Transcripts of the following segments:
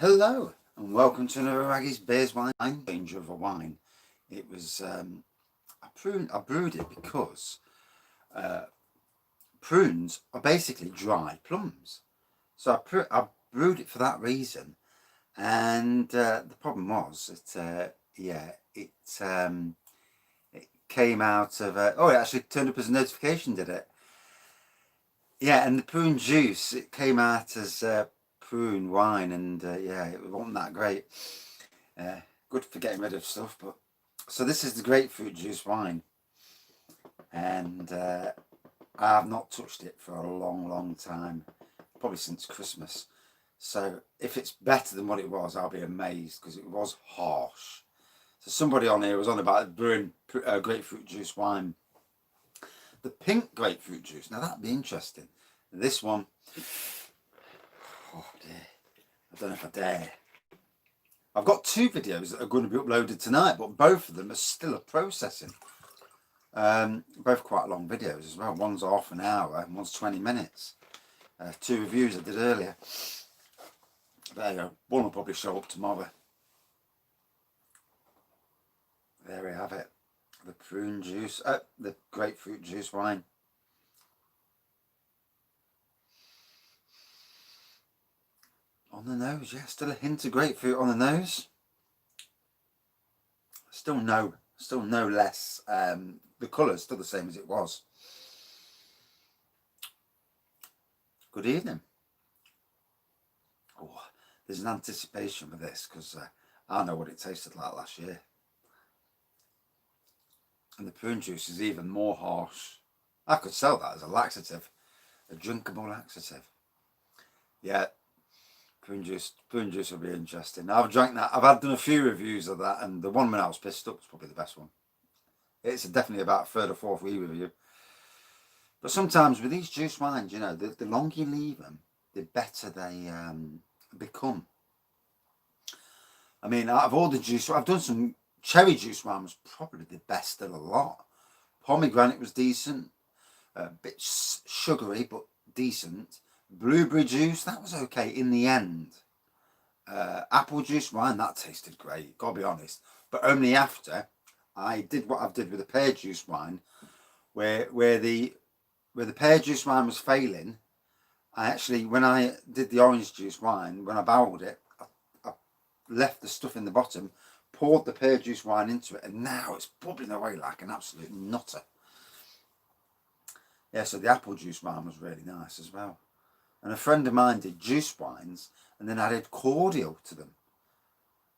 Hello and welcome to another Raggy's Beers Wine change of a wine. It was I brewed it because prunes are basically dry plums, so I brewed it for that reason. And the problem was that it came out of it actually turned up as a notification, did it? Yeah, and the prune juice, it came out as prune wine, and it wasn't that great. Good for getting rid of stuff, but so this is the grapefruit juice wine, and I have not touched it for a long time, probably since Christmas. So if it's better than what it was, I'll be amazed, because it was harsh. So somebody on here was on about brewing grapefruit juice wine. The pink grapefruit juice, now that'd be interesting. This one, oh dear, I don't know if I dare. I've got two videos that are going to be uploaded tonight, but both of them are still processing. Both quite long videos as well. One's half an hour and one's 20 minutes. Two reviews I did earlier. There you go. One will probably show up tomorrow. There we have it. The prune juice, the grapefruit juice wine. On the nose, yeah, still a hint of grapefruit on the nose. Still no less. The colour's still the same as it was. Good evening. Oh, there's an anticipation with this, because I know what it tasted like last year. And the prune juice is even more harsh. I could sell that as a laxative, a drinkable laxative. Yeah, prune juice will be interesting. I've drank that. I've done a few reviews of that, and the one when I was pissed up was probably the best one. It's definitely about third or fourth review. But sometimes with these juice wines, you know, the longer you leave them, the better they become. I mean, out of all the juice, I've done some cherry juice wine, was probably the best of a lot. Pomegranate was decent, a bit sugary but decent. Blueberry juice, that was okay in the end. Apple juice wine, that tasted great, gotta be honest. But only after I did what I did with the pear juice wine, where the pear juice wine was failing. I actually, when I did the orange juice wine, when I barreled it, I left the stuff in the bottom, poured the pear juice wine into it, and now it's bubbling away like an absolute nutter. Yeah, so the apple juice wine was really nice as well. And a friend of mine did juice wines and then added cordial to them.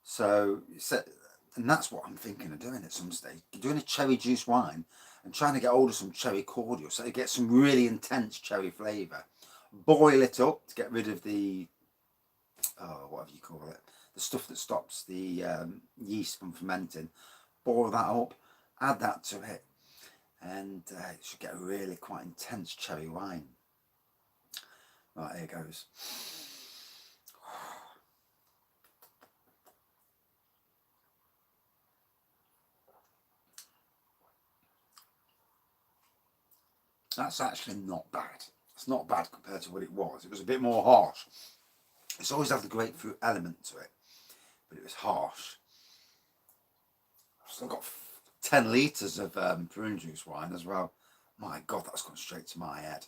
So, and that's what I'm thinking of doing at some stage. Doing a cherry juice wine and trying to get hold of some cherry cordial, so you get some really intense cherry flavour. Boil it up to get rid of the, whatever you call it, the stuff that stops the yeast from fermenting. Boil that up, add that to it, and it should get a really quite intense cherry wine. Right, here goes. That's actually not bad. It's not bad compared to what it was. It was a bit more harsh. It's always had the grapefruit element to it, but it was harsh. I've still got 10 litres of prune juice wine as well. My God, that's gone straight to my head.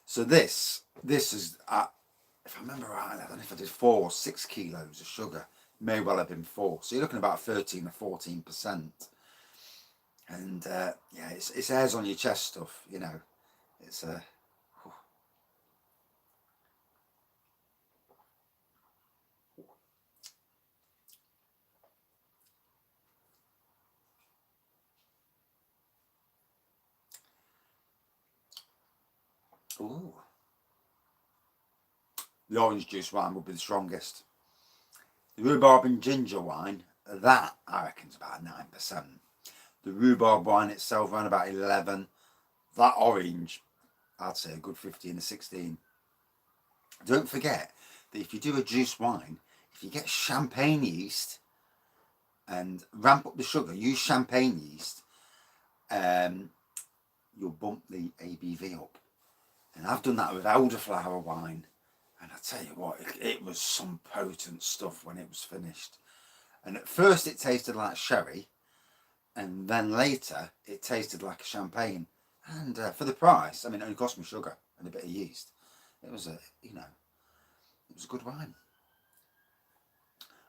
So this is, if I remember right, I don't know if I did 4 or 6 kilos of sugar. It may well have been 4. So you're looking at about 13 or 14%. And yeah, it's hairs on your chest stuff, you know. It's a... Ooh. The orange juice wine would be the strongest. The rhubarb and ginger wine, that I reckon is about 9%. The rhubarb wine itself around about 11. That orange, I'd say a good 15 or 16. Don't forget that if you do a juice wine, if you get champagne yeast and ramp up the sugar, use champagne yeast, you'll bump the ABV up. And I've done that with elderflower wine, and I tell you what, it was some potent stuff when it was finished. And at first it tasted like sherry, and then later it tasted like a champagne. And for the price, I mean, it only cost me sugar and a bit of yeast. It was it was a good wine.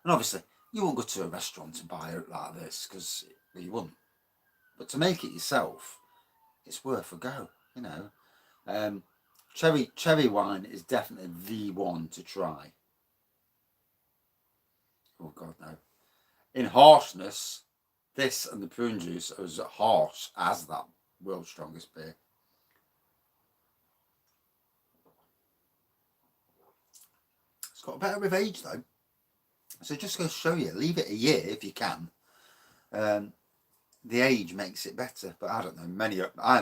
And obviously, you won't go to a restaurant and buy it like this, because you wouldn't. But to make it yourself, it's worth a go, you know. Cherry wine is definitely the one to try. Oh God, no. In harshness, this and the prune juice are as harsh as that world's strongest beer. It's got a better with age though. So just going to show you, leave it a year if you can. The age makes it better, but I don't know.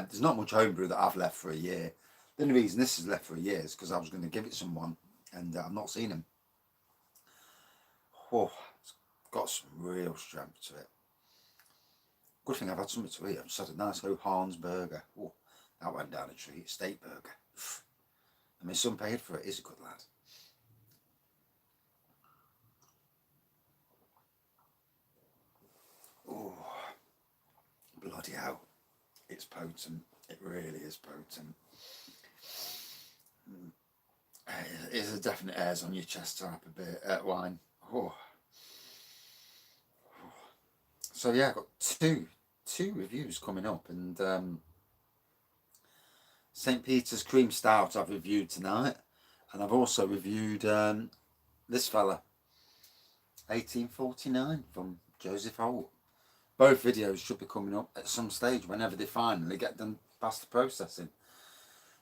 There's not much homebrew that I've left for a year. The only reason this is left for a year is because I was going to give it someone, and I've not seen him. Oh, it's got some real strength to it. Good thing I've had something to eat. I've just had a nice Hans burger. Oh, that went down a treat. Steak burger. And my son paid for it. He's a good lad. Oh, bloody hell. It's potent. It really is potent. It's a definite airs on your chest type of beer, wine. Oh. So yeah, I've got two reviews coming up, and St. Peter's Cream Stout I've reviewed tonight, and I've also reviewed this fella, 1849 from Joseph Holt. Both videos should be coming up at some stage whenever they finally get done past the processing.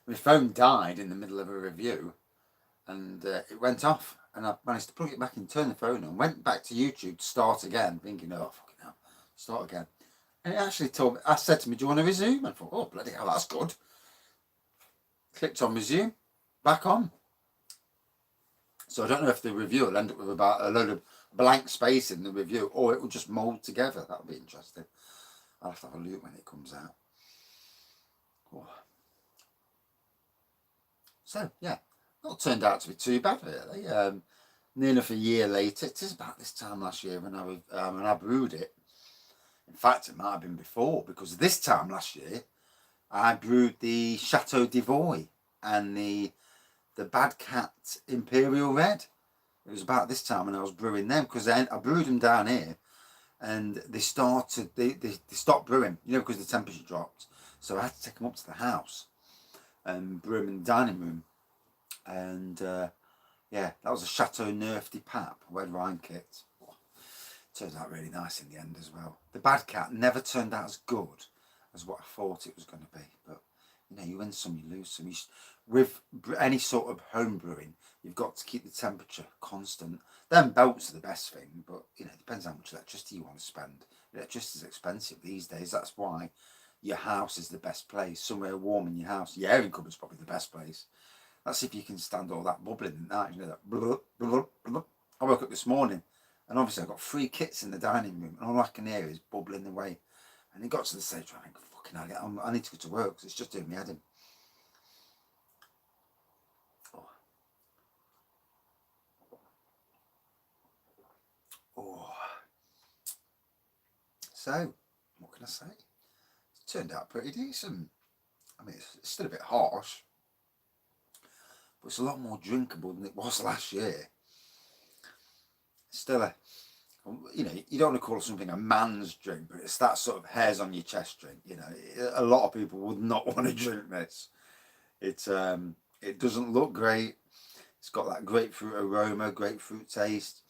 My phone died in the middle of a review, and it went off, and I managed to plug it back in, turn the phone on, went back to YouTube to start again, thinking, oh fucking hell, start again. And it actually told me, I said to me, do you want to resume? I thought, oh bloody hell, that's good. Clicked on resume, back on. So I don't know if the review will end up with about a load of blank space in the review, or it will just mould together. That would be interesting. I'll have to have a look when it comes out. Oh. So yeah, not turned out to be too bad really. Near enough a year later, it is about this time last year when I brewed it. In fact, it might have been before, because this time last year I brewed the Chateau d'Ivoire and the Bad Cat Imperial Red. It was about this time when I was brewing them, because I brewed them down here, and they stopped brewing, you know, because the temperature dropped. So I had to take them up to the house and brew them in the dining room. And yeah, that was a Chateau Neuf de Pape red wine kit. Oh, turned out really nice in the end as well. The Bad Cat never turned out as good as what I thought it was going to be, but you know, you win some, you lose some. With any sort of home brewing, you've got to keep the temperature constant. Them belts are the best thing, but you know, it depends how much electricity you want to spend. Electricity is expensive these days. That's why your house is the best place. Somewhere warm in your house. Your airing cupboard's probably the best place. That's if you can stand all that bubbling at night. You know, that blah, blah, blah. I woke up this morning, and obviously I've got 3 kits in the dining room, and all I can hear is bubbling away. And it got to the stage where I think, fucking hell, I need to go to work, because it's just doing me head in. Oh. So, what can I say? It turned out pretty decent. I mean, it's still a bit harsh, but it's a lot more drinkable than it was last year. It's still you know, you don't want to call something a man's drink, but it's that sort of hairs on your chest drink. You know, a lot of people would not want to drink this. It doesn't look great. It's got that grapefruit aroma, grapefruit taste.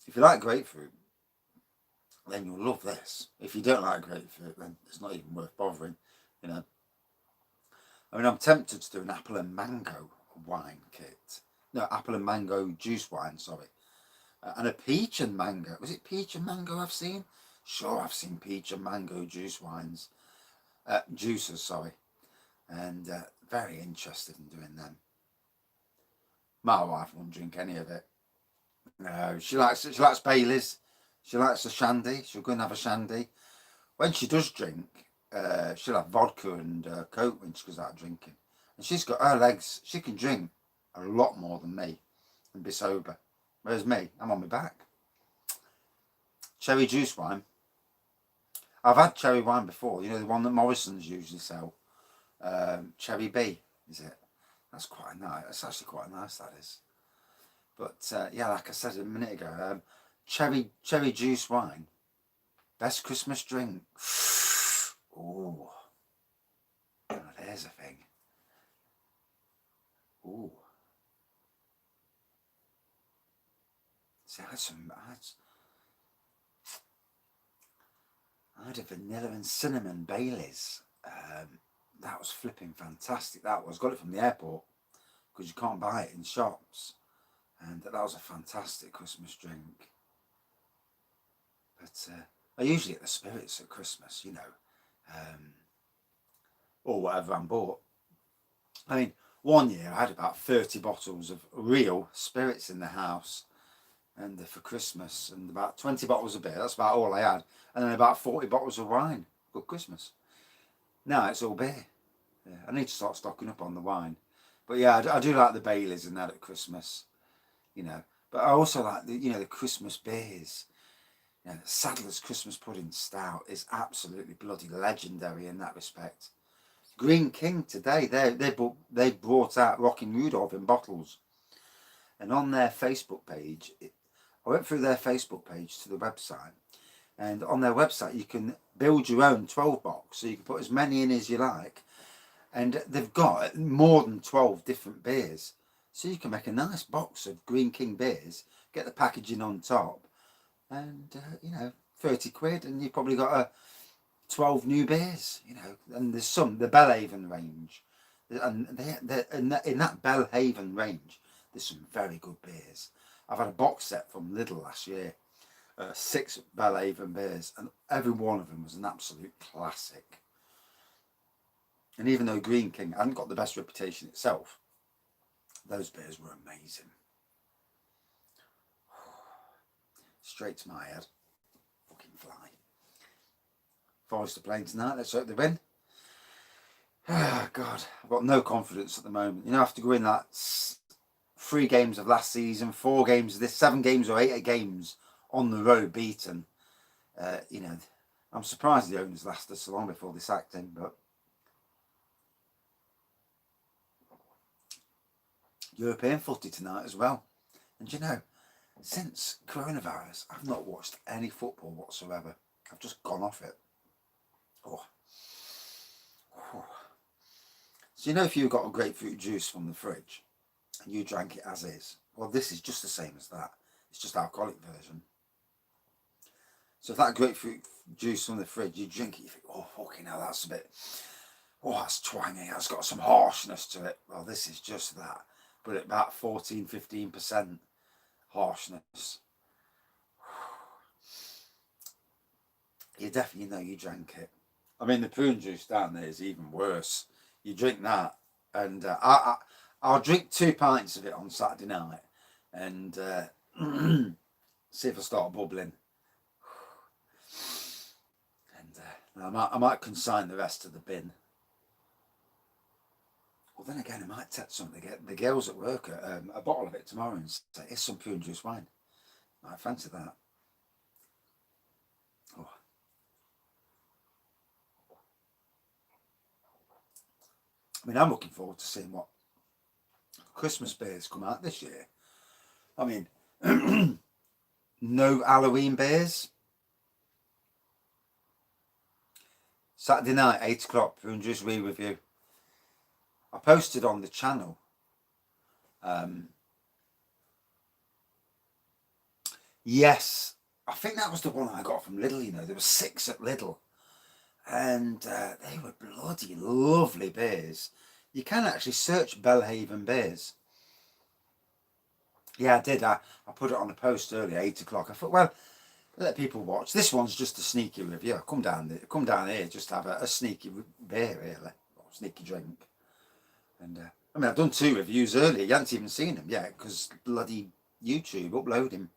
If you like grapefruit, then you'll love this. If you don't like grapefruit, then it's not even worth bothering, you know. I mean, I'm tempted to do an apple and mango wine kit. No, apple and mango juice wine, sorry. And a peach and mango. Was it peach and mango I've seen? Sure, I've seen peach and mango juice wines. Juices, sorry. And very interested in doing them. My wife won't drink any of it. No, she likes Baileys. She likes a shandy. She'll go and have a shandy. When she does drink, she'll have vodka and Coke when she goes out drinking. And she's got her legs. She can drink a lot more than me and be sober. Whereas me, I'm on my back. Cherry juice wine. I've had cherry wine before. You know, the one that Morrison's usually sell. Cherry B, is it? That's quite nice. That's actually quite nice, that is. But yeah, like I said a minute ago, cherry juice wine. Best Christmas drink. Ooh. Now there's a thing. Ooh. See, I had a vanilla and cinnamon Baileys. That was flipping fantastic. That was. Got it from the airport because you can't buy it in shops. And that was a fantastic Christmas drink. But I usually get the spirits at Christmas, you know, or whatever I'm bought. I mean, one year I had about 30 bottles of real spirits in the house, and for Christmas, and about 20 bottles of beer. That's about all I had, and then about 40 bottles of wine. Good Christmas. Now it's all beer. Yeah, I need to start stocking up on the wine. But yeah, I do like the Baileys and that at Christmas, you know. But I also like the Christmas beers. You know, Sadler's Christmas Pudding Stout is absolutely bloody legendary in that respect. Green King today, they brought out Rockin' Rudolph in bottles, and on their Facebook page, I went through their Facebook page to the website, and on their website you can build your own 12 box, so you can put as many in as you like, and they've got more than 12 different beers, so you can make a nice box of Green King beers, get the packaging on top, and 30 quid, and you've probably got 12 new beers, you know. And there's the Bellhaven range, and in that Bellhaven range there's some very good beers. I've had a box set from Lidl last year, 6 Bellhaven beers, and every one of them was an absolute classic. And even though Green King hadn't got the best reputation itself, those beers were amazing. Straight to my head. Fucking fly. Forest are playing tonight. Let's hope they win. Oh, God, I've got no confidence at the moment. You know, after going that 3 games of last season, 4 games of this, 7 games or 8 games on the road beaten, I'm surprised the owners lasted so long before they sacked him. But European footy tonight as well. And you know, since coronavirus, I've not watched any football whatsoever. I've just gone off it. Oh. So you know, if you got a grapefruit juice from the fridge and you drank it as is, well, this is just the same as that. It's just alcoholic version. So if that grapefruit juice from the fridge, you drink it, you think, oh, fucking hell, that's a bit, oh, that's twangy, that's got some harshness to it. Well, this is just that, but at about 14-15% harshness. You definitely know you drank it. I mean, the prune juice down there is even worse. You drink that, and I'll drink 2 pints of it on Saturday night, and see if I start bubbling. And I might consign the rest to the bin. Well, then again, I might text some of the girls at work a bottle of it tomorrow and say, here's some prune juice wine. I fancy that. Oh. I mean, I'm looking forward to seeing what Christmas beers come out this year. I mean, no Halloween beers. Saturday night, 8 o'clock, prune juice re-review. I posted on the channel. Yes, I think that was the one I got from Lidl. You know, there were 6 at Lidl, and they were bloody lovely beers. You can actually search Bellhaven beers. Yeah, I did. I put it on a post earlier, 8 o'clock. I thought, well, let people watch. This one's just a sneaky review. I come down here just to have a sneaky beer, really, or sneaky drink. And I mean, I've done 2 reviews earlier. You haven't even seen them yet because bloody YouTube uploading.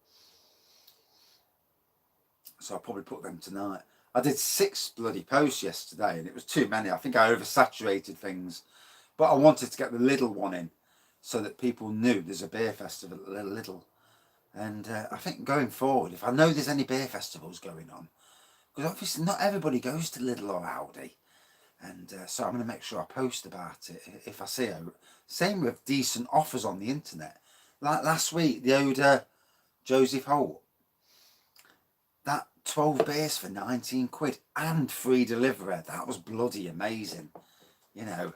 So I'll probably put them tonight. I did 6 bloody posts yesterday, and it was too many. I think I oversaturated things, but I wanted to get the little one in. so that people knew there's a beer festival at Lidl. And I think going forward, if I know there's any beer festivals going on, because obviously not everybody goes to Lidl or Aldi, and so I'm going to make sure I post about it if I see it. Same with decent offers on the internet. Like last week, the old Joseph Holt, that 12 beers for 19 quid and free delivery. That was bloody amazing. You know,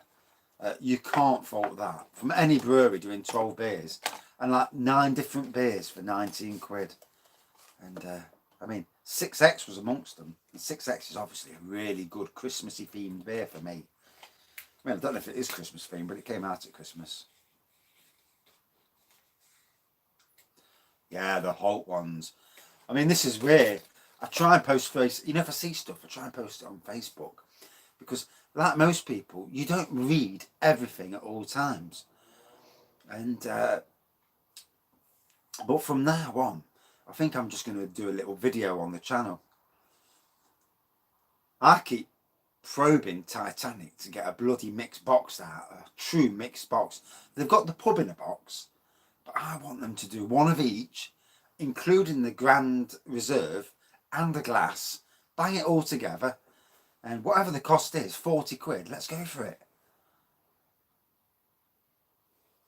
you can't fault that. From any brewery doing 12 beers and like 9 different beers for 19 quid. And I mean, 6X was amongst them. And 6X is obviously a really good Christmassy themed beer for me. I mean, I don't know if it is Christmas themed, but it came out at Christmas. Yeah, the Holt ones. I mean, this is where I try and post you know, if I see stuff, I try and post it on Facebook, because like most people, you don't read everything at all times. And but from now on, I think I'm just going to do a little video on the channel. I keep probing Titanic to get a bloody mixed box out, a true mixed box. They've got the pub in a box, but I want them to do one of each, including the Grand Reserve and the glass. Bang it all together, and whatever the cost is, 40 quid, let's go for it.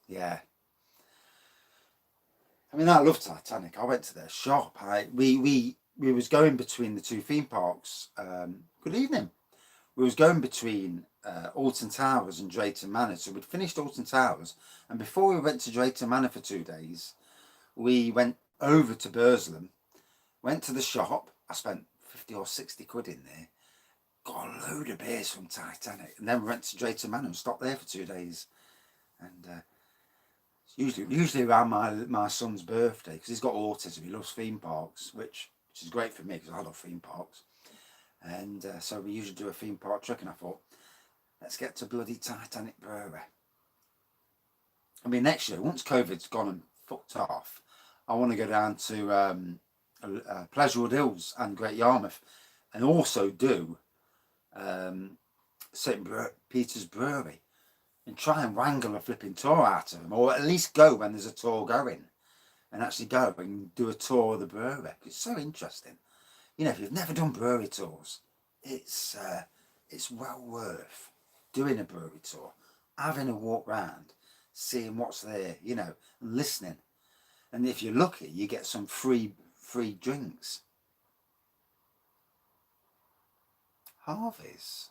Yeah. I mean, I love Titanic. I went to their shop. We was going between the two theme parks. Good evening. We was going between Alton Towers and Drayton Manor. So we'd finished Alton Towers, and before we went to Drayton Manor for 2 days, we went over to Burslem, went to the shop. I spent 50 or 60 quid in there, got a load of beers from Titanic, and then we went to Drayton Manor and stopped there for 2 days. And usually around my son's birthday, because he's got autism, he loves theme parks, which is great for me because I love theme parks. And so we usually do a theme park trip, and I thought, let's get to bloody Titanic Brewery. I mean, next year, once COVID's gone and fucked off, I want to go down to Pleasurewood Hills and Great Yarmouth, and also do St Peter's Brewery, and try and wrangle a flipping tour out of them, or at least go when there's a tour going, and actually go and do a tour of the brewery. It's so interesting. You know, if you've never done brewery tours, it's well worth doing a brewery tour, having a walk round, seeing what's there, you know, and listening. And if you're lucky, you get some free drinks. Harvey's.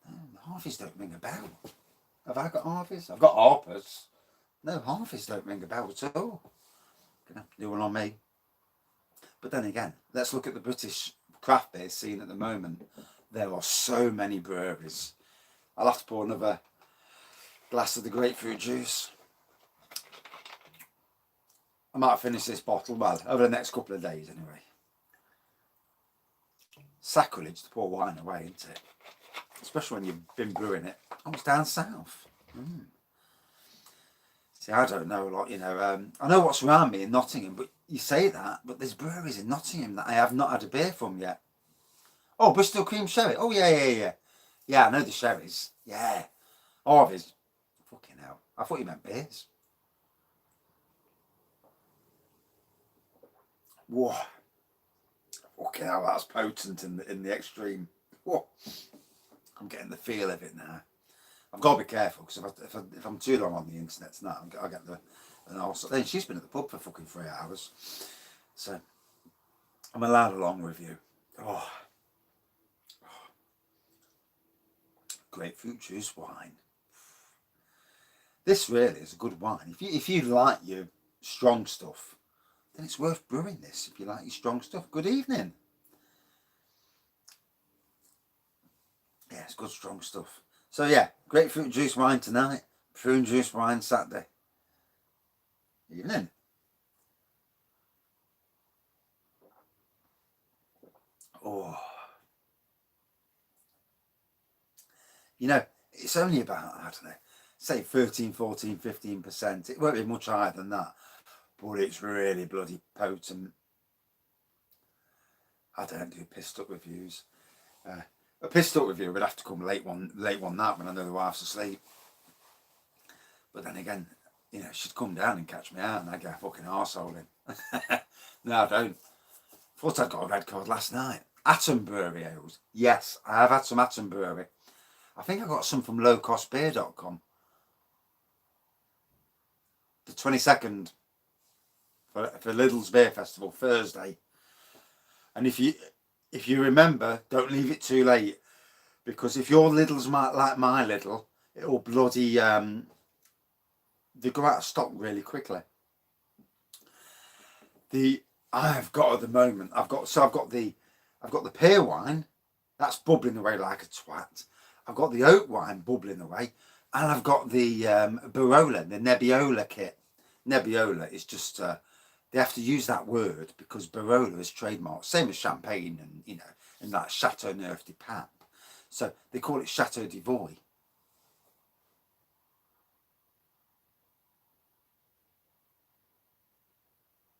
No, Harvey's don't ring a bell. Have I got Harvey's? I've got Harper's. No, Harvey's don't ring a bell at all. Gonna have to do one on me. But then again, let's look at the British craft beer scene at the moment. There are so many breweries. I'll have to pour another glass of the grapefruit juice. I might finish this bottle, well, over the next couple of days anyway. Sacrilege to pour wine away, isn't it? Especially when you've been brewing it. Oh, it's down south. See, I don't know a lot, you know. I know what's around me in Nottingham, but you say that, but there's breweries in Nottingham that I have not had a beer from yet. Oh, Bristol Cream Sherry. Oh, yeah. Yeah, I know the sherries. Yeah. Harvey's. Fucking hell. I thought you meant beers. Whoa. Fucking hell, that's potent in the extreme. Whoa. I'm getting the feel of it now. I've got to be careful, because if I'm too long on the internet tonight, I'll get and also then she's been at the pub for fucking 3 hours, so I'm allowed a long review. Oh. Grapefruit juice wine. This really is a good wine. If you like your strong stuff, then it's worth brewing this. If you like your strong stuff. Good evening. Yeah, it's good strong stuff. So yeah, grapefruit juice wine tonight, prune juice wine Saturday. Evening. Oh. You know, it's only about, I don't know, say 13, 14, 15%. It won't be much higher than that, but it's really bloody potent. I don't do pissed up reviews. A pissed up review would have to come late one night when I know the wife's asleep. But then again, you know, she'd come down and catch me out and I'd get a fucking arsehole in. No, I don't. Thought I'd got a red card last night. Attenborough ales. Yes, I have had some Attenborough. I think I got some from lowcostbeer.com. The 22nd for Lidl's Beer Festival, Thursday. And if you remember, don't leave it too late, because if your Lidl's like my Lidl, it'll bloody they go out of stock really quickly. I've got at the moment, I've got the pear wine that's bubbling away like a twat. I've got the oat wine bubbling away, and I've got the Barola, the Nebbiolo kit. Nebbiolo is just they have to use that word because Barola is trademarked, same as champagne and, you know, and like Chateau Neuf de Pape. So they call it Chateau de Voy.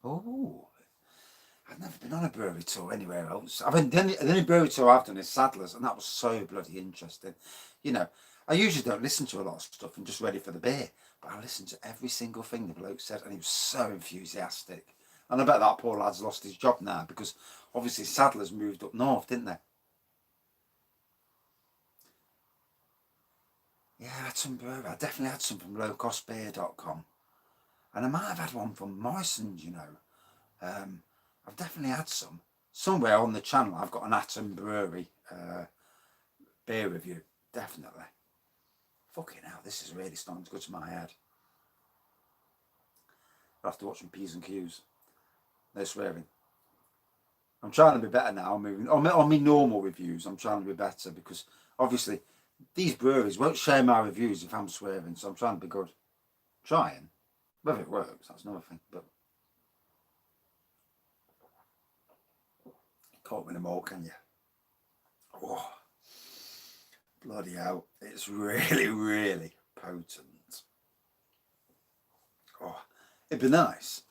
Oh, I've never been on a brewery tour anywhere else. The only brewery tour I've done is Sadler's, and that was so bloody interesting. You know, I usually don't listen to a lot of stuff and just ready for the beer, but I listened to every single thing the bloke said, and he was so enthusiastic. And I bet that poor lad's lost his job now, because obviously Sadler's moved up north, didn't they? Yeah, I had some brewery. I definitely had some from lowcostbeer.com. And I might have had one from Morrison's, you know. I've definitely had some. Somewhere on the channel I've got an Atom Brewery beer review. Definitely. Fucking hell, this is really starting to go to my head. I'll have to watch some P's and Q's. No swearing. I'm trying to be better now. Moving on my normal reviews, I'm trying to be better, because obviously these breweries won't share my reviews if I'm swearing, so I'm trying to be good. Trying. Whether it works, that's another thing, but you can't win them all, can you? Oh, bloody hell. It's really, really potent. Oh, it'd be nice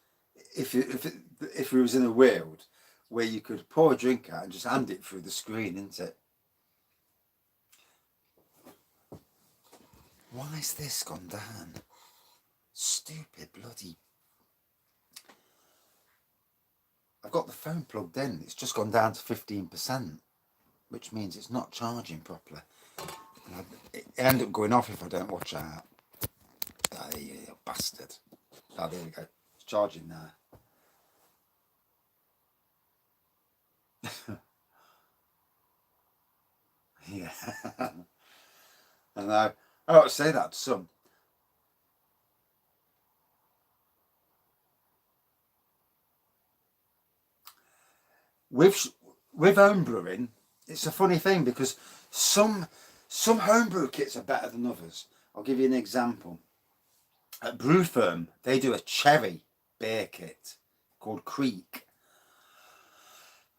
if it was in a world where you could pour a drink out and just hand it through the screen, isn't it? Why has this gone down? Stupid bloody... I've got the phone plugged in. It's just gone down to 15%, which means it's not charging properly. And it end up going off if I don't watch out. Oh, you bastard. Oh, there we go. It's charging now. Yeah. I know. I ought to say that to some. With home brewing, it's a funny thing, because some homebrew kits are better than others. I'll give you an example. At Brew Firm, they do a cherry beer kit called Creek,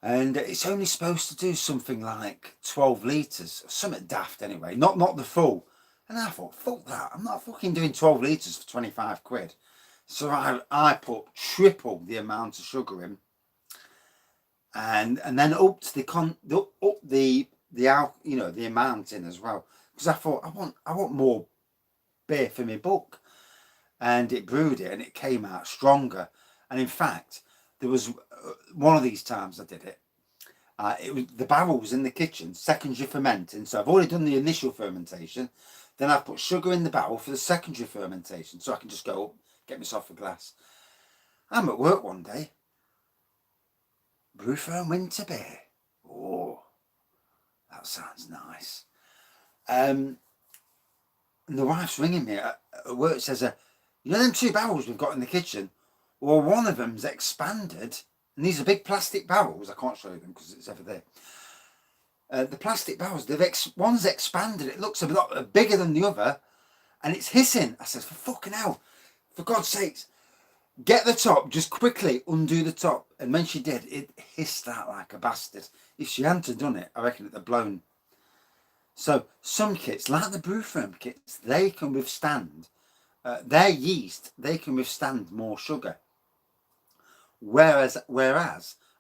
and it's only supposed to do something like 12 litres, something daft anyway, not the full. And I thought, fuck that, I'm not fucking doing 12 litres for 25 quid. So I put triple the amount of sugar in, and then upped the you know, the amount in as well, because I thought I want more beer for my buck. And it brewed it, and it came out stronger. And in fact, there was one of these times I did it. It was the barrel was in the kitchen, secondary fermenting. So I've already done the initial fermentation. Then I've put sugar in the barrel for the secondary fermentation, so I can just go up, get myself a glass. I'm at work one day. Brew Firm winter beer. Oh, that sounds nice. And the wife's ringing me at work. Says, you know them 2 barrels we've got in the kitchen? Well, one of them's expanded, and these are big plastic barrels. I can't show them because it's over there. The plastic barrels, one's expanded. It looks a lot bigger than the other, and it's hissing. I said, for fucking hell, for God's sakes, get the top, just quickly undo the top. And when she did, it hissed out like a bastard. If she hadn't done it, I reckon it'd have blown. So some kits, like the Brew Firm kits, they can withstand, their yeast, they can withstand more sugar. Whereas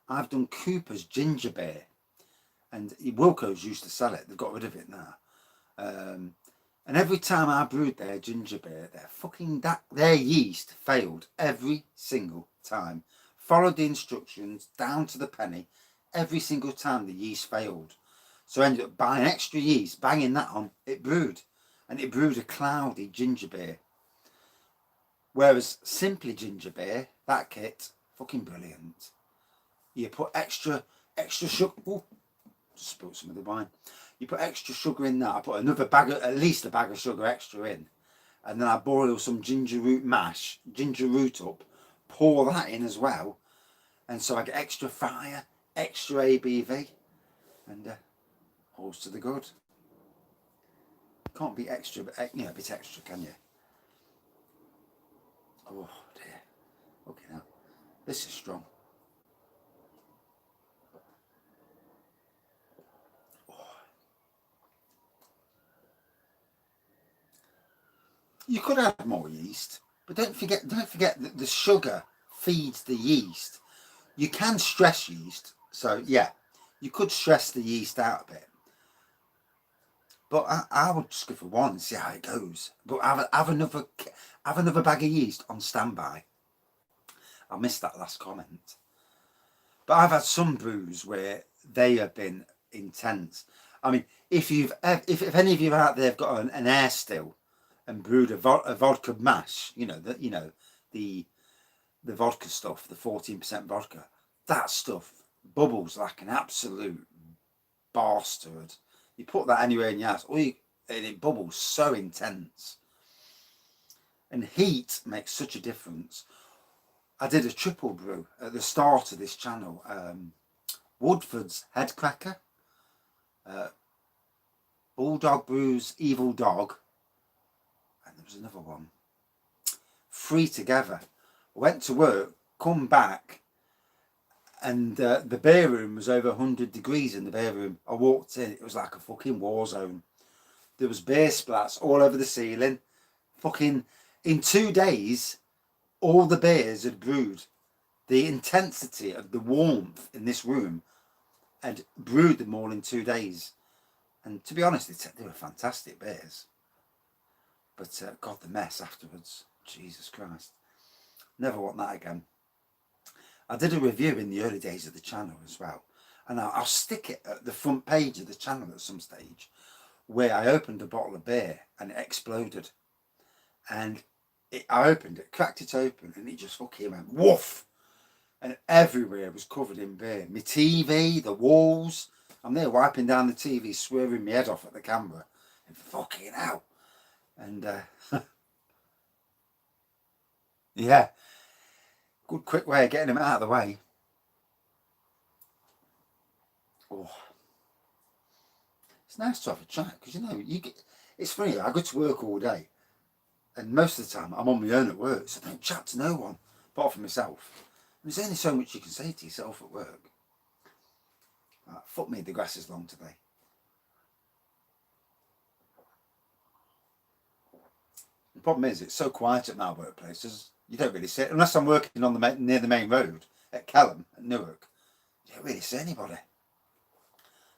I've done Cooper's ginger beer, And Wilco's used to sell it. They've got rid of it now. And every time I brewed their ginger beer, their yeast failed every single time. Followed the instructions down to the penny. Every single time the yeast failed. So I ended up buying extra yeast, banging that on. It brewed. And it brewed a cloudy ginger beer. Whereas Simply Ginger Beer, that kit, fucking brilliant. You put extra sugar. Oh, just spilled some of the wine. You put extra sugar in that. I put another bag, at least a bag of sugar extra in. And then I boil some ginger root up, pour that in as well. And so I get extra fire, extra ABV, and all's to the good. Can't be extra, but a bit extra, can you? Oh dear. Okay, now this is strong. Oh. You could add more yeast, but don't forget that the sugar feeds the yeast. You can stress yeast, so yeah, you could stress the yeast out a bit. But I would just go for one and see how it goes. But have another bag of yeast on standby. I missed that last comment. But I've had some brews where they have been intense. I mean, if any of you out there have got an air still and brewed a vodka mash, the vodka stuff, the 14% vodka, that stuff bubbles like an absolute bastard. You put that anywhere in your house, and it bubbles so intense. And heat makes such a difference. I did a triple brew at the start of this channel. Woodford's Head Cracker, Bulldog Brews Evil Dog, and there was another one. 3 together. I went to work, come back, and the beer room was over 100 degrees in the beer room. I walked in, it was like a fucking war zone. There was beer splats all over the ceiling. Fucking, in 2 days, all the beers had brewed. The intensity of the warmth in this room had brewed them all in 2 days. And to be honest, they were fantastic beers. But God, the mess afterwards. Jesus Christ. Never want that again. I did a review in the early days of the channel as well. And I'll stick it at the front page of the channel at some stage, where I opened a bottle of beer and it exploded. And I opened it, cracked it open, and it just fucking went woof. And everywhere was covered in beer. My TV, the walls. I'm there wiping down the TV, swerving my head off at the camera. And fucking hell. And yeah. Good quick way of getting them out of the way. Oh. It's nice to have a chat because it's funny. I go to work all day, and most of the time I'm on my own at work, so I don't chat to no one apart from myself. And there's only so much you can say to yourself at work. Fuck me, the grass is long today. The problem is it's so quiet at my workplaces. You don't really see it unless I'm working on near the main road at Kelham at Newark. You don't really see anybody.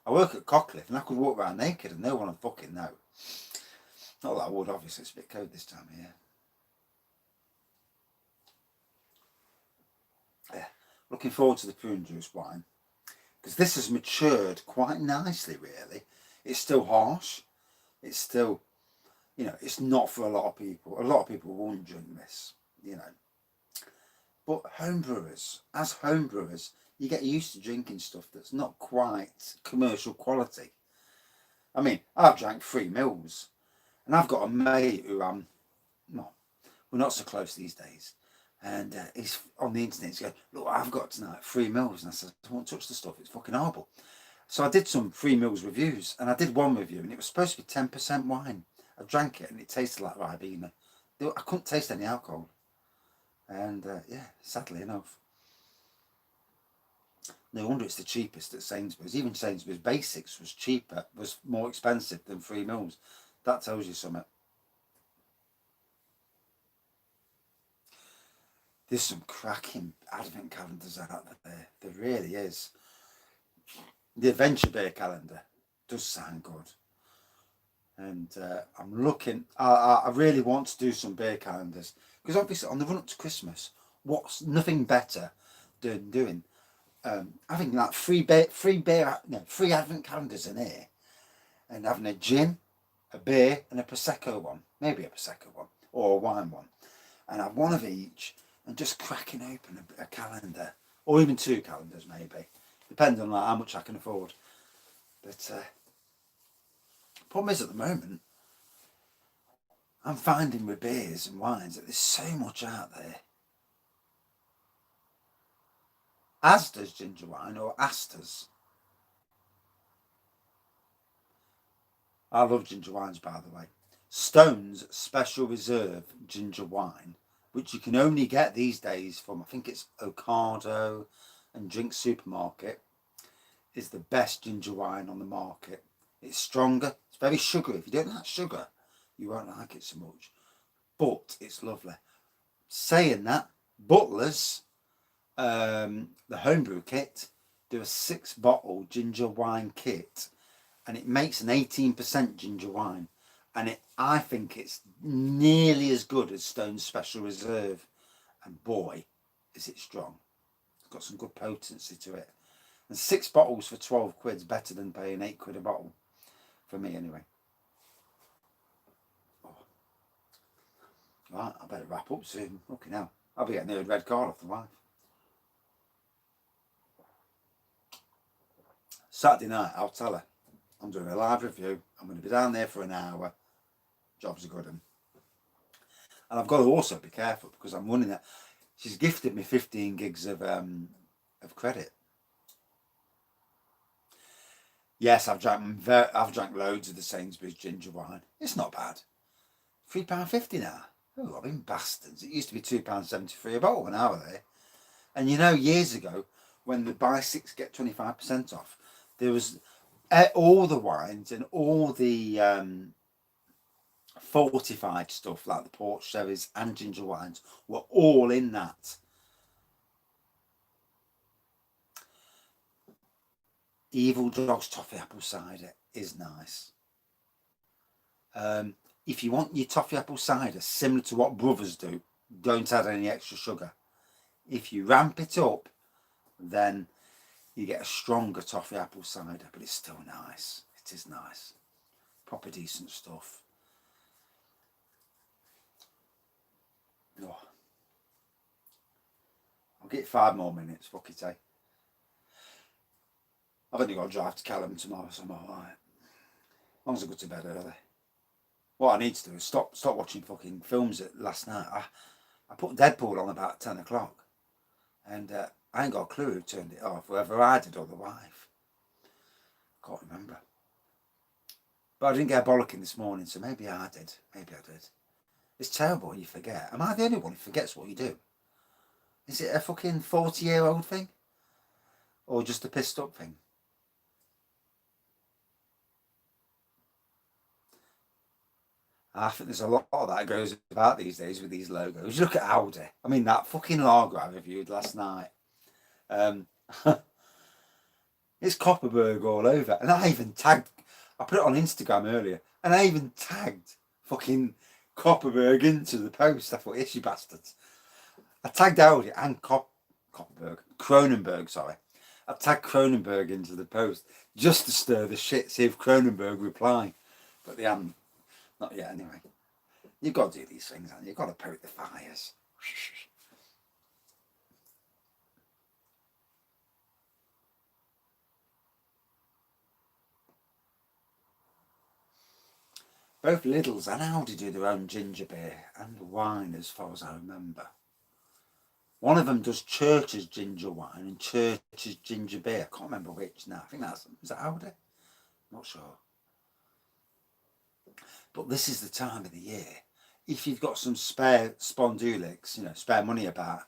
I work at Cockliffe and I could walk around naked and no one would fucking know. Not that I would, obviously. It's a bit cold this time of year. Yeah. Looking forward to the prune juice wine because this has matured quite nicely, really. It's still harsh. It's still, it's not for a lot of people. A lot of people won't drink this, But as homebrewers, you get used to drinking stuff that's not quite commercial quality. I mean, I've drank 3 mils, and I've got a mate who we're not so close these days, and he's on the internet. He's going, look, I've got tonight 3 mils, and I said, I won't touch the stuff. It's fucking horrible. So I did some 3 mils reviews, and I did one review, and it was supposed to be 10% wine. I drank it, and it tasted like Ribena. I couldn't taste any alcohol. And yeah, sadly enough. No wonder it's the cheapest at Sainsbury's. Even Sainsbury's Basics was more expensive than 3 mils. That tells you something. There's some cracking advent calendars out there. There really is. the adventure beer calendar does sound good. And I'm looking, I really want to do some beer calendars, because obviously on the run up to Christmas, what's nothing better than doing having like free advent calendars in here, and having a gin, a beer, and a prosecco one, maybe a prosecco one or a wine one, and have one of each, and just cracking open a calendar, or even 2 calendars maybe, depending on like how much I can afford. But problem is, at the moment, I'm finding with beers and wines that there's so much out there. Asda's ginger wine, or Asda's. I love ginger wines, by the way. Stone's Special Reserve ginger wine, which you can only get these days from, I think it's Ocado and Drink Supermarket, is the best ginger wine on the market. It's stronger. It's very sugary. If you don't like sugar, you won't like it so much. But it's lovely. Saying that, Butler's, the Homebrew kit, do a 6-bottle ginger wine kit, and it makes an 18% ginger wine, and I think it's nearly as good as Stone's Special Reserve, and boy, is it strong. It's got some good potency to it, and 6 bottles for 12 quid is better than paying 8 quid a bottle, for me anyway. Oh. Right, I better wrap up soon. Okay, now I'll be getting the red card off the wife. Saturday night, I'll tell her I'm doing a live review. I'm going to be down there for an hour. Job's a good one. And I've got to also be careful, because I'm running that. She's gifted me 15 gigs of credit. Yes, I've drank loads of the Sainsbury's ginger wine. It's not bad. £3.50 now. Oh, I've been bastards. It used to be £2.73 a bottle when I was there. And you know, years ago, when the buy 6 get 25% off, there was all the wines and all the fortified stuff, like the port sherries and ginger wines, were all in that. Evil Dog's toffee apple cider is nice. If you want your toffee apple cider similar to what Brothers do, don't add any extra sugar. If you ramp it up, then you get a stronger toffee apple cider, but it's still nice. It is nice. Proper decent stuff. Oh. I'll get 5 more minutes, fuck it, eh? I've only got to drive to Callum tomorrow, so I'm alright. As long as I go to bed early. What I need to do is stop watching fucking films last night. I put Deadpool on about 10 o'clock. And I ain't got a clue who turned it off, whether I did or the wife. Can't remember. But I didn't get a bollocking this morning, so maybe I did. Maybe I did. It's terrible when you forget. Am I the only one who forgets what you do? Is it a fucking 40-year-old thing? Or just a pissed up thing? I think there's a lot of that goes about these days with these logos. You look at Audi. I mean, that fucking lager I reviewed last night. It's Copperberg all over. And I even tagged, I put it on Instagram earlier, and I even tagged fucking Copperberg into the post. I thought, yes, you bastards. I tagged Audi and Cronenberg, sorry. I tagged Cronenberg into the post just to stir the shit, see if Cronenberg reply. But they haven't. Not yet, anyway. You've got to do these things, haven't you? You've got to poke the fires. Both Lidl's and Aldi do their own ginger beer and wine, as far as I remember. One of them does Church's ginger wine and Church's ginger beer. I can't remember which now. I think is that Aldi? Not sure. But this is the time of the year, if you've got some spare spondulics, spare money about,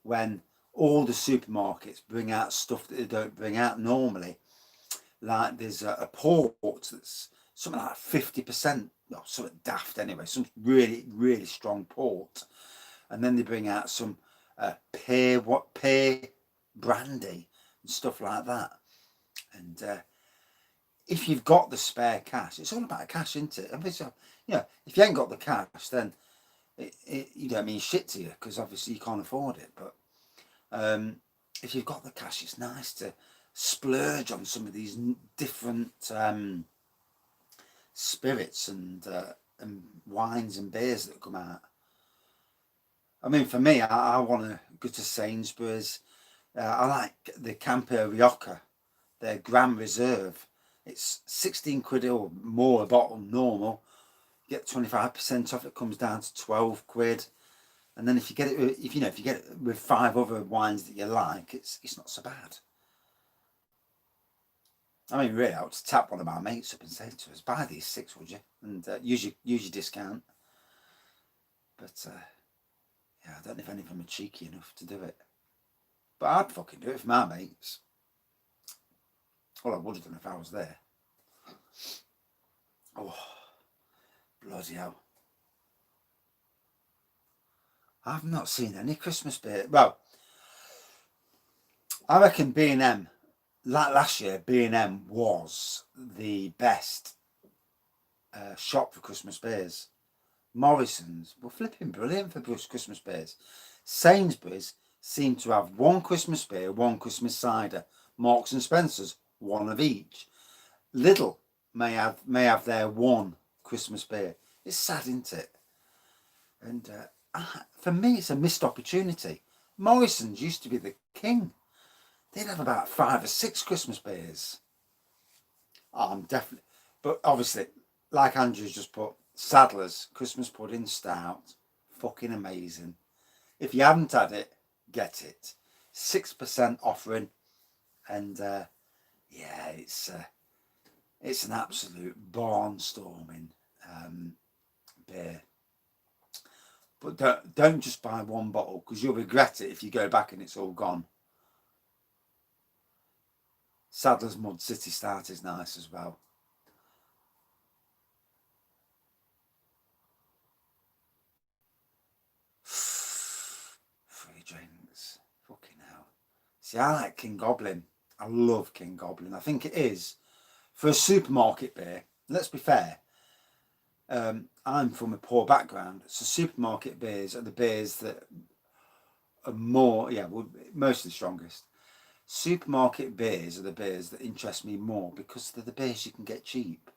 when all the supermarkets bring out stuff that they don't bring out normally. Like there's a port that's something like 50%, something daft anyway, some really, really strong port. And then they bring out some pear brandy and stuff like that. And if you've got the spare cash, it's all about cash, isn't it? I mean, so, you know, if you ain't got the cash, then you don't mean shit to you, because obviously you can't afford it. But if you've got the cash, it's nice to splurge on some of these different spirits and wines and beers that come out. I mean, for me, I want to go to Sainsbury's. I like the Campo Rioja, their Grand Reserve. It's 16 quid or more a bottle normal. You get 25% off. It comes down to 12 quid. And then if you get it, if you get it with 5 other wines that you like, it's not so bad. I mean, really, I would tap one of my mates up and say to us, "Buy these 6, would you?" And use your discount. But yeah, I don't know if any of them are cheeky enough to do it. But I'd fucking do it for my mates. Well, I would have done if I was there. Oh, bloody hell. I've not seen any Christmas beer. Well, I reckon B&M, like last year, B&M was the best shop for Christmas beers. Morrison's were flipping brilliant for Christmas beers. Sainsbury's seemed to have one Christmas beer, one Christmas cider. Marks and Spencer's, one of each. Lidl may have their one Christmas beer. It's sad, isn't it? And for me, it's a missed opportunity. Morrison's used to be the king. They'd have about 5 or 6 Christmas beers. Oh, I'm definitely, but obviously, like Andrew's just put, Sadler's Christmas Pudding Stout, fucking amazing. If you haven't had it, get it. 6% offering, and yeah, it's an absolute barnstorming beer. But don't just buy one bottle, because you'll regret it if you go back and it's all gone. Sadler's Mud City Stout is nice as well. Free drinks. Fucking hell. See, I like King Goblin. I love King Goblin. I think it is, for a supermarket beer, let's be fair, I'm from a poor background, so supermarket beers are the beers that are more, mostly strongest. Supermarket beers are the beers that interest me more, because they're the beers you can get cheap.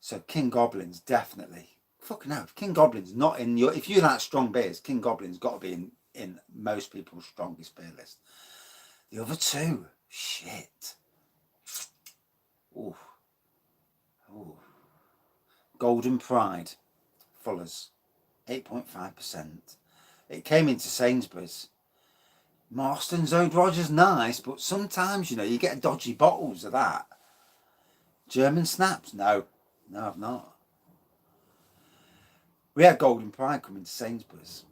So King Goblin's definitely, fucking hell, if King Goblin's not in your, if you like strong beers, King Goblin's got to be in most people's strongest beer list. The other two, shit. Ooh. Ooh. Golden Pride, Fuller's, 8.5%. It came into Sainsbury's. Marston's Old Roger's nice, but sometimes, you get dodgy bottles of that. German Snaps? No, I've not. We had Golden Pride coming to Sainsbury's,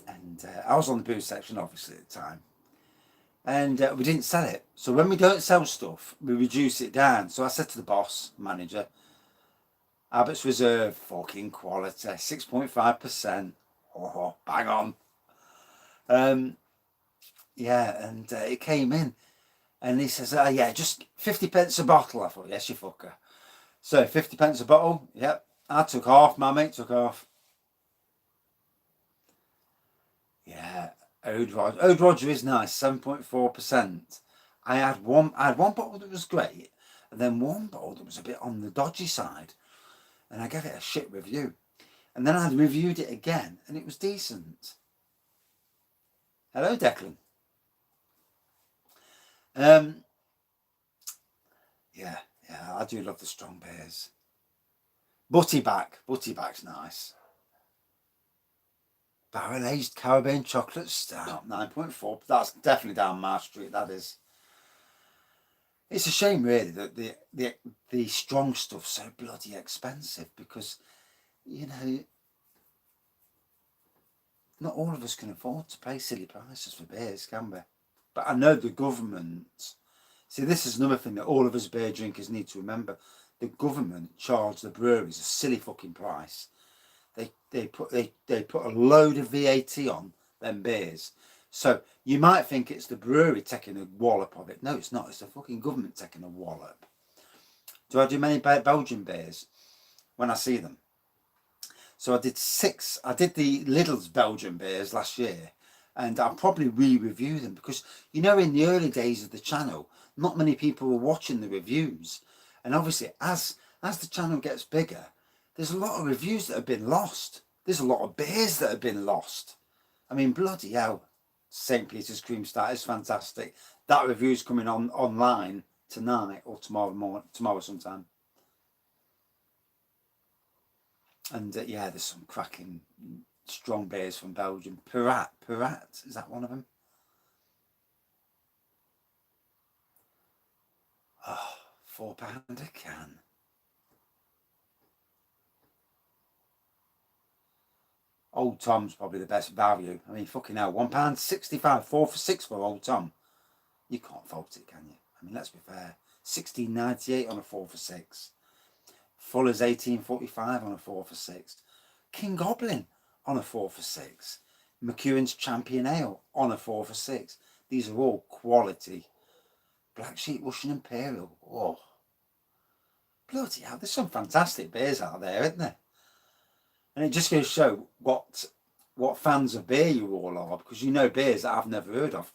and I was on the booze section, obviously, at the time. And we didn't sell it. So when we don't sell stuff, we reduce it down. So I said to the boss, manager, Abbott's Reserve, fucking quality, 6.5%. Oh, bang on. Yeah, and it came in. And he says, yeah, just 50p a bottle. I thought, yes, you fucker. So 50p a bottle, yep. I took half, my mate took half. Yeah, Old Roger is nice, 7.4%. I had one bottle that was great, and then one bottle that was a bit on the dodgy side, and I gave it a shit review. And then I reviewed it again, and it was decent. Hello, Declan. Yeah, I do love the strong beers. Buttyback's nice. Barrel aged Caribbean chocolate stout, 9.4. That's definitely down my street. That is. It's a shame, really, that the strong stuff's so bloody expensive, because not all of us can afford to pay silly prices for beers, can we? But I know the government. See, this is another thing that all of us beer drinkers need to remember. The government charge the breweries a silly fucking price. They put a load of VAT on them beers. So you might think it's the brewery taking a wallop of it. No, it's not. It's the fucking government taking a wallop. Do I do many Belgian beers when I see them? So I did 6. I did the Lidl's Belgian beers last year, and I'll probably re-review them because, you know, in the early days of the channel, not many people were watching the reviews. And obviously, as the channel gets bigger, there's a lot of reviews that have been lost. There's a lot of beers that have been lost. I mean, bloody hell. St. Peter's Cream Stout is fantastic. That review's coming on online tonight or tomorrow sometime. And yeah, there's some cracking strong beers from Belgium. Pirat, is that one of them? Oh, £4 a can. Old Tom's probably the best value. I mean, fucking hell, £1.65, 4 for 6 for Old Tom. You can't fault it, can you? I mean, let's be fair. 16.98 on a 4 for 6. Fuller's 18.45 on a 4 for 6. King Goblin on a 4 for 6. McEwen's Champion Ale on a 4 for 6. These are all quality. Black Sheep Russian Imperial. Oh, bloody hell! There's some fantastic beers out there, isn't there? And it just goes to show what fans of beer you all are, because you know beers that I've never heard of.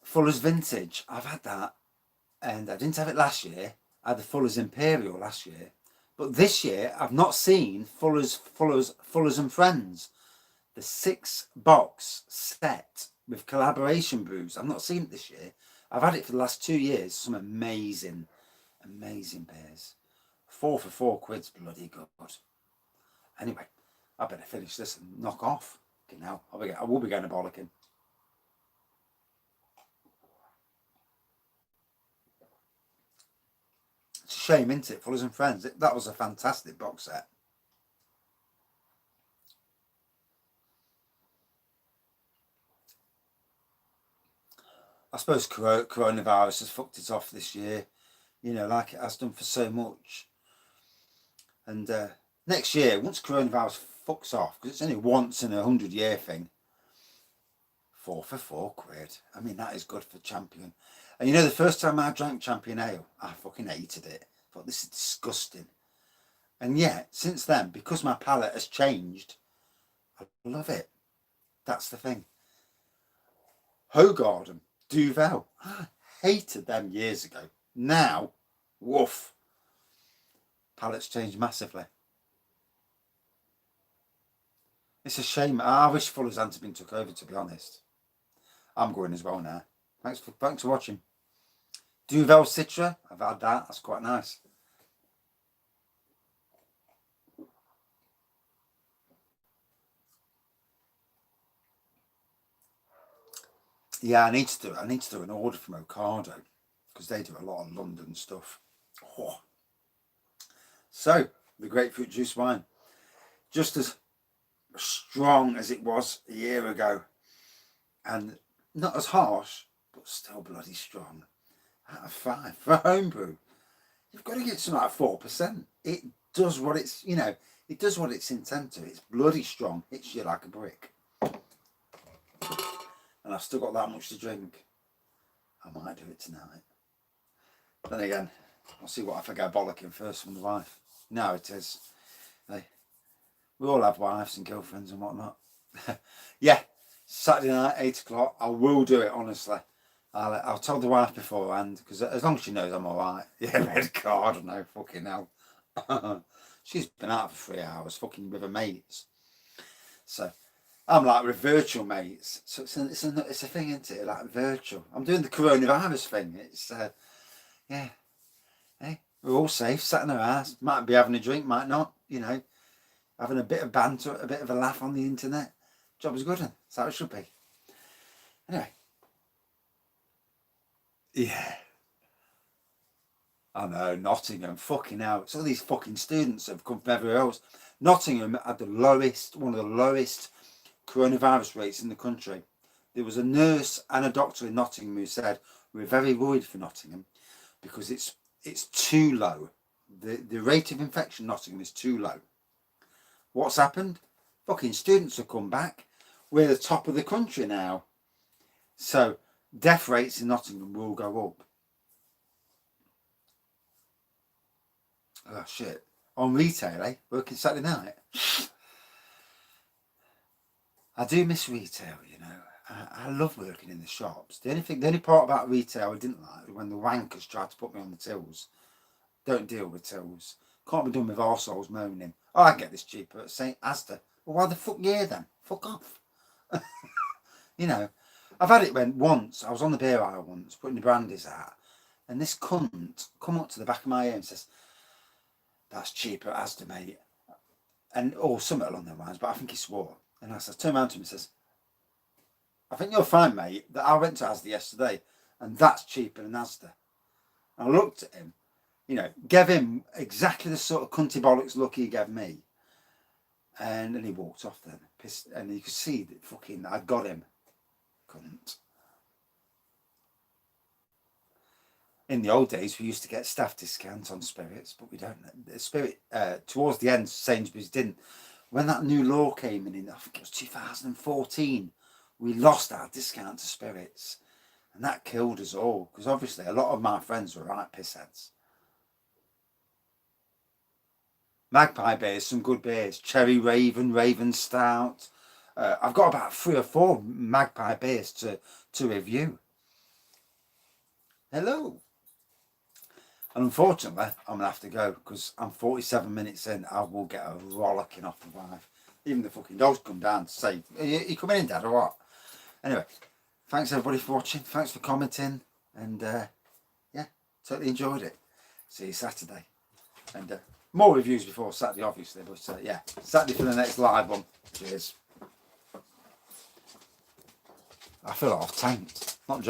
Fuller's Vintage, I've had that, and I didn't have it last year. I had the Fuller's Imperial last year, but this year I've not seen Fuller's and Friends, the 6-box set with collaboration brews. I've not seen it this year. I've had it for the last 2 years. Some amazing beers. 4 for £4, bloody good. Anyway, I better finish this and knock off. Okay, now I will be going to bollocking. It's a shame, isn't it? Fuller's and Friends. That was a fantastic box set. I suppose coronavirus has fucked it off this year, you know, like it has done for so much. And next year, once coronavirus fucks off, because it's only once in a 100-year thing, 4 for £4. I mean, that is good for Champion. And you know, the first time I drank Champion Ale, I fucking hated it. I thought, this is disgusting. And yet, since then, because my palate has changed, I love it. That's the thing. Hogarden, Duvel, I hated them years ago. Now, woof. Palate's changed massively. It's a shame. I wish Fuller's hadn't been took over, to be honest. I'm going as well now. Thanks for watching. Duvel Citra, I've had that. That's quite nice. Yeah, I need to do an order from Ocado because they do a lot of London stuff. Oh. So the grapefruit juice wine, just as strong as it was a year ago, and not as harsh, but still bloody strong. Out of 5 for homebrew. You've got to get some like 4%. It does what it's, you know, it does what it's intended to. It's bloody strong. Hits you like a brick. And I've still got that much to drink. I might do it tonight. Then again, I'll see what if I go bollocking first from the wife. No, it is. Hey, we all have wives and girlfriends and whatnot. Yeah, Saturday night, 8 o'clock. I will do it, honestly. I'll tell the wife beforehand, because as long as she knows I'm alright. Yeah, red card, I know, fucking hell. She's been out for 3 hours, fucking with her mates. So I'm like with virtual mates. So it's a thing, isn't it? Like virtual. I'm doing the coronavirus thing. It's yeah. Hey, we're all safe, sat in our house. Might be having a drink, might not. You know, having a bit of banter, a bit of a laugh on the internet. Job is good. That's how it should be. Anyway. Yeah. I know, Nottingham, fucking hell. It's all these fucking students that have come from everywhere else. Nottingham had one of the lowest coronavirus rates in the country. There was a nurse and a doctor in Nottingham who said, we're very worried for Nottingham because it's too low. The rate of infection in Nottingham is too low. What's happened? fucking students have come back. We're the top of the country now. So death rates in Nottingham will go up. Oh shit. On retail, eh? Working Saturday night. I do miss retail, you know. I love working in the shops. The only part about retail I didn't like was when the wankers tried to put me on the tills. Don't deal with tills. Can't be done with arseholes moaning. Oh, I get this cheaper at St. Asda. Well, why the fuck you then? Fuck off. You know, I've had it when once, I was on the beer aisle once, putting the brandies out, and this cunt come up to the back of my ear and says, that's cheaper at Asda, mate. And, or something along those lines, but I think he swore. And I turned around to him and says, I think you'll find, mate, that I went to Asda yesterday, and that's cheaper than Asda. And I looked at him, you know, gave him exactly the sort of cunty bollocks look he gave me. And then he walked off then, pissed, and you could see that fucking, I'd got him. Cunt. In the old days, we used to get staff discounts on spirits, but we don't. Spirit, towards the end, Sainsbury's didn't. When that new law came in, I think it was 2014, we lost our discount to spirits. And that killed us all, because obviously a lot of my friends were right pissheads. Magpie beers, some good beers. Cherry Raven, Raven Stout. I've got about 3 or 4 Magpie beers to review. Hello. And unfortunately, I'm going to have to go because I'm 47 minutes in. I will get a rollicking off the wife. Even the fucking dogs come down to say, are you coming in, Dad, or what? Anyway, thanks everybody for watching. Thanks for commenting. And yeah, totally enjoyed it. See you Saturday. And more reviews before Saturday, obviously. But yeah, Saturday for the next live one. Cheers. I feel half tanked. Not joking.